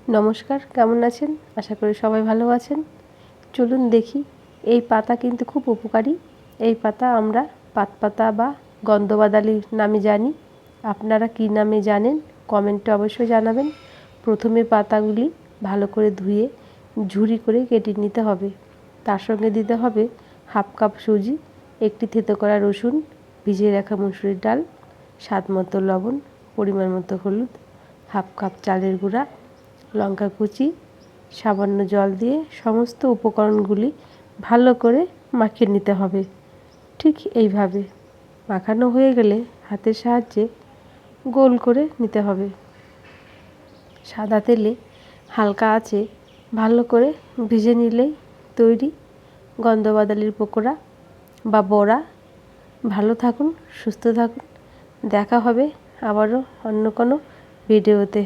নমস্কার, কেমন আছেন? আশা করি সবাই ভালো আছেন। চলুন দেখি, এই পাতা কিন্তু খুব উপকারী। এই পাতা আমরা পাতপাতা বা গন্ধবাদালি নামে জানি। আপনারা কী নামে জানেন কমেন্টে অবশ্যই জানাবেন। প্রথমে পাতাগুলি ভালো করে ধুয়ে ঝুরি করে কেটে নিতে হবে। তার সঙ্গে দিতে হবে হাফ কাপ সুজি, একটি থেতো করা রসুন, ভিজিয়ে রাখা মুসুরির ডাল, স্বাদ মতো লবণ, পরিমাণ মতো হলুদ, হাফ কাপ চালের গুঁড়া, লঙ্কা কুচি, সামান্য জল দিয়ে সমস্ত উপকরণগুলি ভালো করে মাখিয়ে নিতে হবে। ঠিক এইভাবে মাখানো হয়ে গেলে হাতের সাহায্যে গোল করে নিতে হবে। সাদা তেলে হালকা আঁচে ভালো করে ভেজে নিলেই তৈরি গন্ধবাদালির পকোড়া বা বড়া। ভালো থাকুন, সুস্থ থাকুন। দেখা হবে আবারও অন্য কোনো ভিডিওতে।